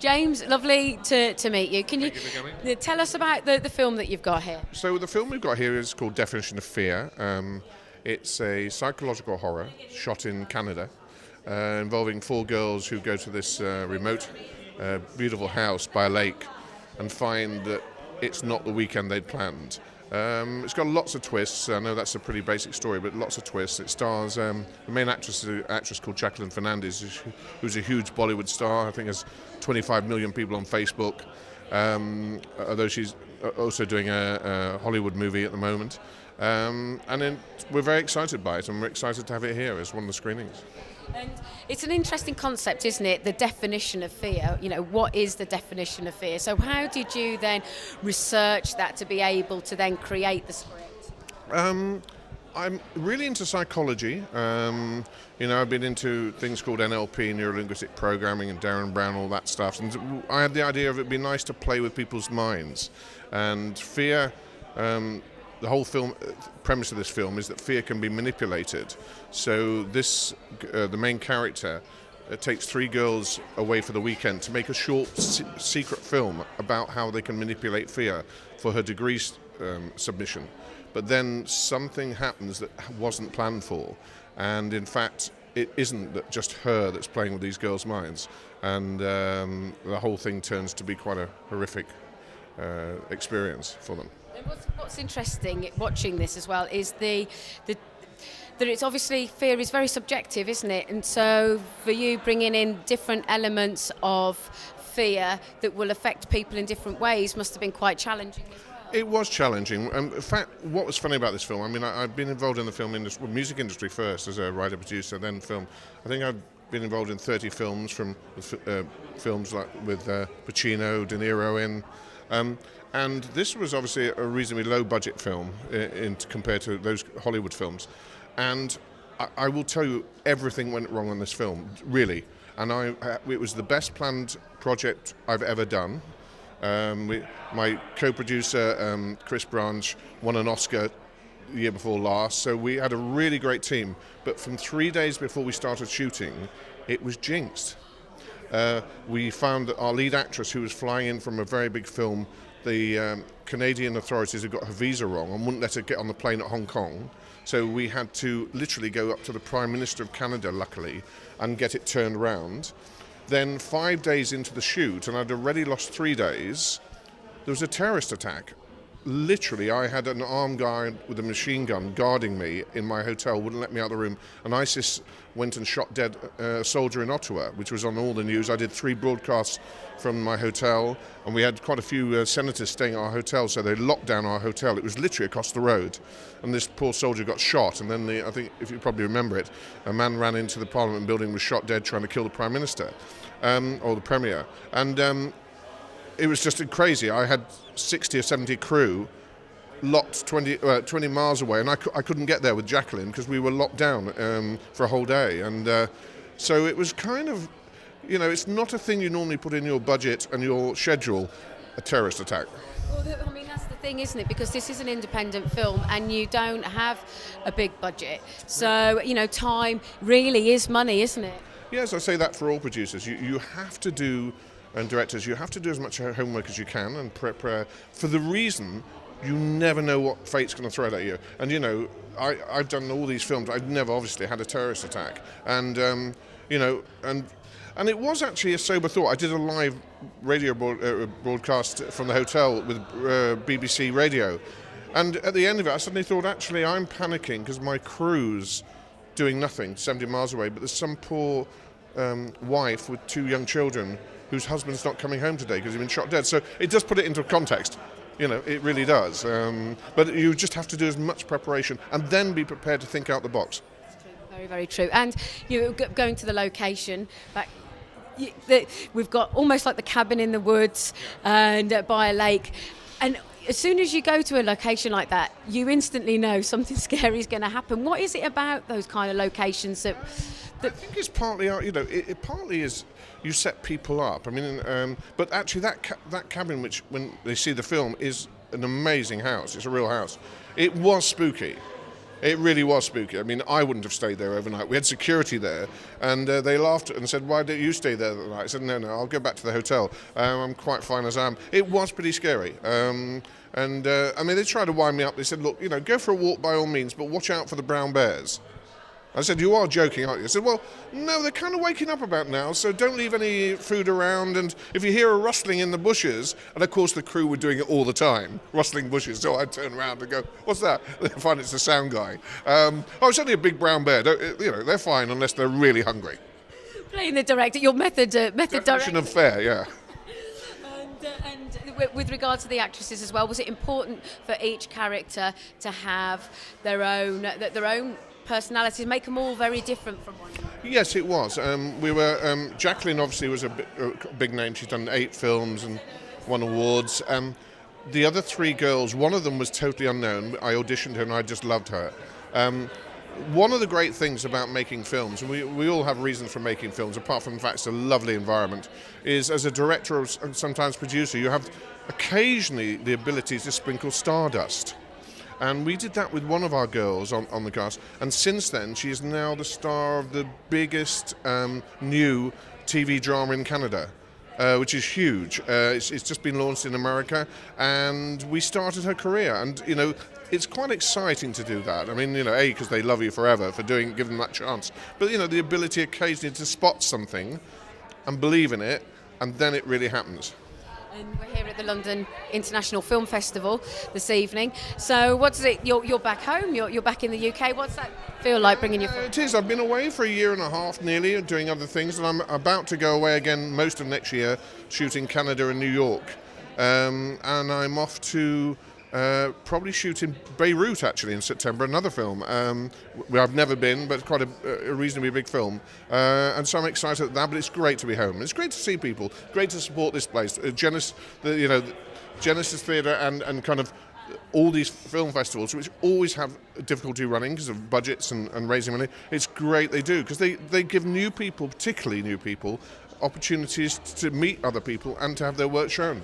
James, lovely to meet you. Can you Thank you for coming. tell us about the film that you've got here? So the film we've got here is called Definition of Fear. It's a psychological horror shot in Canada, involving 4 girls who go to this remote, beautiful house by a lake and find that it's not the weekend they'd planned. It's got lots of twists. I know that's a pretty basic story, but lots of twists. It stars the main actress, an actress called Jacqueline Fernandez, who's a huge Bollywood star. I think has 25 million people on Facebook. Although she's also doing a Hollywood movie at the moment. And then we're very excited by it, and we're excited to have it here as one of the screenings. And it's an interesting concept, isn't it? The definition of fear. You know, what is the definition of fear? So how did you then research that to be able to then create the script? I'm really into psychology. I've been into things called NLP, neuro-linguistic programming, and Darren Brown, all that stuff. And I had the idea of it'd be nice to play with people's minds. And fear, the whole premise of this film is that fear can be manipulated. So the main character takes 3 girls away for the weekend to make a short secret film about how they can manipulate fear for her degree submission. But then something happens that wasn't planned for, and in fact it isn't just her that's playing with these girls' minds, and the whole thing turns to be quite a horrific experience for them. What's interesting watching this as well is that it's obviously fear is very subjective, isn't it? And so for you bringing in different elements of fear that will affect people in different ways must have been quite challenging as well. It was challenging. In fact, what was funny about this film, I mean, I've been involved in the film industry, music industry first as a writer, producer, then film. I think I've been involved in 30 films, from films like with Pacino, De Niro in. And this was obviously a reasonably low-budget film compared to those Hollywood films. And I will tell you, everything went wrong on this film, really. And it was the best planned project I've ever done. My co-producer, Chris Branch, won an Oscar the year before last, so we had a really great team. But from 3 days before we started shooting, it was jinxed. We found that our lead actress, who was flying in from a very big film, the Canadian authorities had got her visa wrong and wouldn't let her get on the plane at Hong Kong. So we had to literally go up to the Prime Minister of Canada, luckily, and get it turned around. Then 5 days into the shoot, and I'd already lost 3 days, there was a terrorist attack. Literally, I had an armed guy with a machine gun guarding me in my hotel, wouldn't let me out of the room, and ISIS went and shot dead a soldier in Ottawa, which was on all the news. I did 3 broadcasts from my hotel, and we had quite a few senators staying at our hotel, so they locked down our hotel. It was literally across the road, and this poor soldier got shot, and then I think, if you probably remember it, a man ran into the Parliament building, was shot dead trying to kill the Prime Minister, or the Premier, and it was just crazy. I had 60 or 70 crew locked 20 miles away, and I couldn't get there with Jacqueline because we were locked down for a whole day. And so it was kind of, it's not a thing you normally put in your budget and your schedule, a terrorist attack. Well, I mean, that's the thing, isn't it? Because this is an independent film and you don't have a big budget. So, time really is money, isn't it? Yes, I say that for all producers. You have to do, and directors, you have to do as much homework as you can and prepare for the reason you never know what fate's going to throw at you. And I've done all these films. I've never obviously had a terrorist attack, and and it was actually a sober thought. I did a live radio broadcast from the hotel with BBC Radio, and at the end of it, I suddenly thought, actually, I'm panicking because my crew's doing nothing, 70 miles away, but there's some poor wife with 2 young children whose husband's not coming home today because he's been shot dead. So it does put it into context. It really does. But you just have to do as much preparation and then be prepared to think out the box. Very, very true. And you're going to the location, we've got almost like the cabin in the woods and by a lake. And as soon as you go to a location like that, you instantly know something scary is going to happen. What is it about those kind of locations that I think it's partly, it partly is you set people up. I mean, but actually that cabin, which when they see the film, is an amazing house. It's a real house. It was spooky. It really was spooky. I mean, I wouldn't have stayed there overnight. We had security there, and they laughed and said, "Why don't you stay there that night?" I said, "No, I'll go back to the hotel. I'm quite fine as I am." It was pretty scary. I mean, they tried to wind me up. They said, "Look, go for a walk by all means, but watch out for the brown bears." I said, "You are joking, aren't you?" I said, "Well, no, they're kind of waking up about now, so don't leave any food around, and if you hear a rustling in the bushes," and of course the crew were doing it all the time, rustling bushes, so I'd turn around and go, "What's that?" They find it's the sound guy. It's only a big brown bear. They're fine unless they're really hungry. Playing the director, your method Definition director. of fair, yeah. And with regard to the actresses as well, was it important for each character to have their own personalities, make them all very different from one another? Yes, it was. Jacqueline obviously was a big name. She's done 8 films and won awards. The other 3 girls, one of them was totally unknown. I auditioned her and I just loved her. One of the great things about making films, and we all have reasons for making films, apart from the fact it's a lovely environment, is as a director or sometimes producer, you have occasionally the ability to sprinkle stardust. And we did that with one of our girls on the cast, and since then she is now the star of the biggest new TV drama in Canada, which is huge. It's just been launched in America, and we started her career. And it's quite exciting to do that. I mean, because they love you forever for giving them that chance. But the ability occasionally to spot something and believe in it, and then it really happens. And we're here at the London International Film Festival this evening. So what does it? You're back home. You're back in the UK. What's that feel like bringing your film? It is. I've been away for a year and a half nearly, doing other things, and I'm about to go away again most of next year, shooting Canada and New York. And I'm off to probably shoot in Beirut actually in September, another film where I've never been, but quite a reasonably big film, and so I'm excited at that. But it's great to be home. It's great to see people. Great to support this place, Genesis Theatre, and kind of all these film festivals, which always have difficulty running because of budgets and raising money. It's great they do, because they give new people, particularly new people, opportunities to meet other people and to have their work shown.